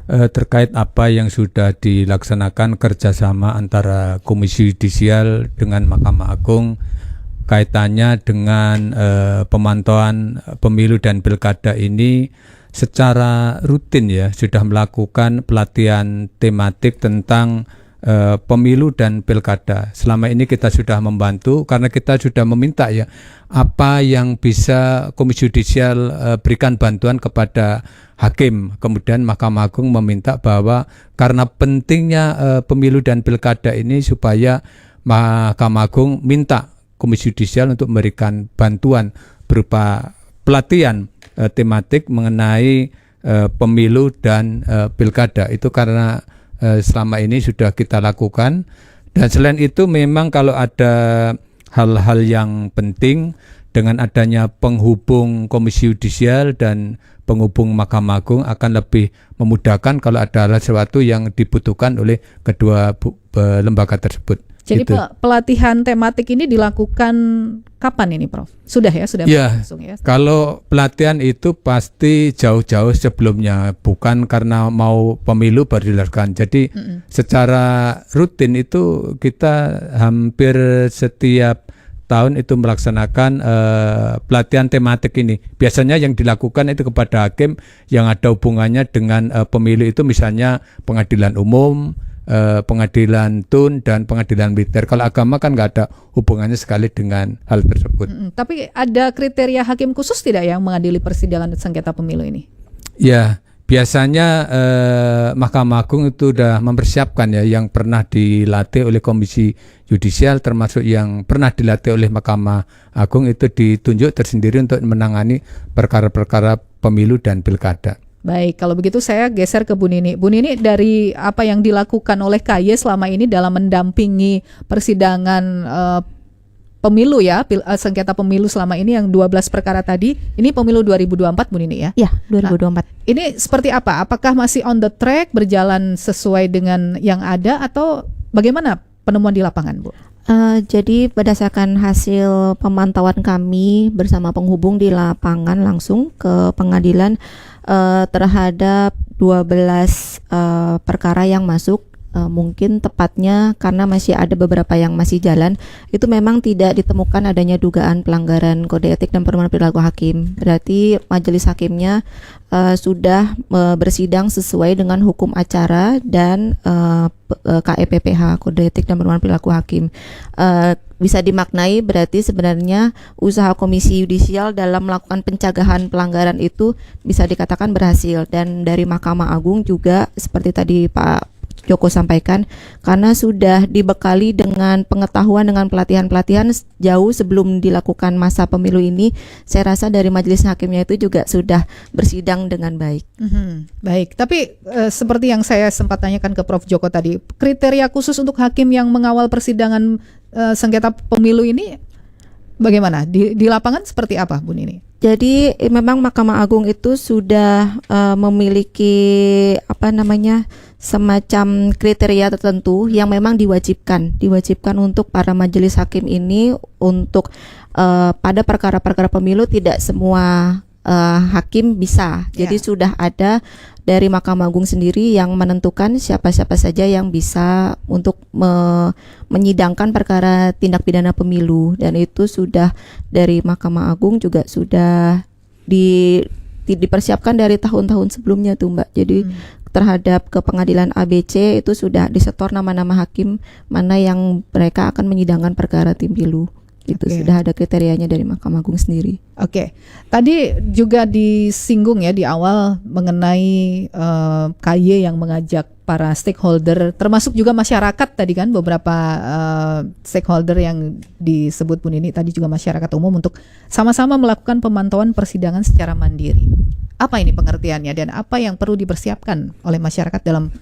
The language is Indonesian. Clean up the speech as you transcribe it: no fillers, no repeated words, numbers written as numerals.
terkait apa yang sudah dilaksanakan kerjasama antara Komisi Yudisial dengan Mahkamah Agung kaitannya dengan pemantauan pemilu dan pilkada ini secara rutin ya sudah melakukan pelatihan tematik tentang pemilu dan pilkada. Selama ini kita sudah membantu karena kita sudah meminta ya apa yang bisa Komisi Yudisial berikan bantuan kepada hakim. Kemudian Mahkamah Agung meminta bahwa karena pentingnya pemilu dan pilkada ini supaya Mahkamah Agung minta Komisi Yudisial untuk memberikan bantuan berupa pelatihan tematik mengenai pemilu dan pilkada. Itu karena selama ini sudah kita lakukan. Dan selain itu memang kalau ada hal-hal yang penting dengan adanya penghubung Komisi Yudisial dan penghubung Mahkamah Agung akan lebih memudahkan kalau ada sesuatu yang dibutuhkan oleh kedua lembaga tersebut. Jadi gitu. Pelatihan tematik ini dilakukan kapan ini, Prof? Sudah ya, sudah langsung ya. Kalau pelatihan itu pasti jauh-jauh sebelumnya, bukan karena mau pemilu baru dilakukan. Jadi secara rutin itu kita hampir setiap tahun itu melaksanakan pelatihan tematik ini. Biasanya yang dilakukan itu kepada hakim yang ada hubungannya dengan pemilu itu, misalnya pengadilan umum, pengadilan tun dan pengadilan militer. Kalau agama kan nggak ada hubungannya sekali dengan hal tersebut. Tapi ada kriteria hakim khusus tidak yang mengadili persidangan sengketa pemilu ini? Ya, biasanya Mahkamah Agung itu sudah mempersiapkan ya yang pernah dilatih oleh Komisi Yudisial, termasuk yang pernah dilatih oleh Mahkamah Agung itu ditunjuk tersendiri untuk menangani perkara-perkara pemilu dan pilkada. Baik, kalau begitu saya geser ke Bu Nini. Bu Nini, dari apa yang dilakukan oleh KY selama ini dalam mendampingi persidangan pemilu ya, sengketa pemilu selama ini yang 12 perkara tadi, ini pemilu 2024 Bu Nini ya? Ya, 2024. Nah, ini seperti apa? Apakah masih on the track, berjalan sesuai dengan yang ada atau bagaimana penemuan di lapangan, Bu? Jadi berdasarkan hasil pemantauan kami bersama penghubung di lapangan langsung ke pengadilan terhadap 12 perkara yang masuk, mungkin tepatnya karena masih ada beberapa yang masih jalan, itu memang tidak ditemukan adanya dugaan pelanggaran kode etik dan pedoman perilaku hakim. Berarti majelis hakimnya sudah bersidang sesuai dengan hukum acara dan KEPPH, kode etik dan pedoman perilaku hakim. Bisa dimaknai berarti sebenarnya usaha Komisi Yudisial dalam melakukan pencegahan pelanggaran itu bisa dikatakan berhasil. Dan dari Mahkamah Agung juga seperti tadi Pak Joko sampaikan, karena sudah dibekali dengan pengetahuan dengan pelatihan-pelatihan jauh sebelum dilakukan masa pemilu ini, saya rasa dari majelis hakimnya itu juga sudah bersidang dengan baik. Baik, tapi seperti yang saya sempat tanyakan ke Prof Joko tadi, kriteria khusus untuk hakim yang mengawal persidangan sengketa pemilu ini bagaimana? Di lapangan seperti apa, Bu Nini? Jadi memang Mahkamah Agung itu sudah memiliki semacam kriteria tertentu yang memang diwajibkan untuk para majelis hakim ini untuk pada perkara-perkara pemilu tidak semua hakim bisa. Jadi sudah ada dari Mahkamah Agung sendiri yang menentukan siapa-siapa saja yang bisa untuk menyidangkan perkara tindak pidana pemilu, dan itu sudah dari Mahkamah Agung juga sudah dipersiapkan dari tahun-tahun sebelumnya tuh Mbak. Jadi terhadap ke pengadilan ABC itu sudah disetor nama-nama hakim mana yang mereka akan menyidangkan perkara pemilu. Itu sudah ada kriterianya dari Mahkamah Agung sendiri. Tadi juga disinggung ya di awal mengenai KY yang mengajak para stakeholder, termasuk juga masyarakat tadi kan, beberapa stakeholder yang disebut Bu Nini tadi juga masyarakat umum untuk sama-sama melakukan pemantauan persidangan secara mandiri. Apa ini pengertiannya dan apa yang perlu dipersiapkan oleh masyarakat dalam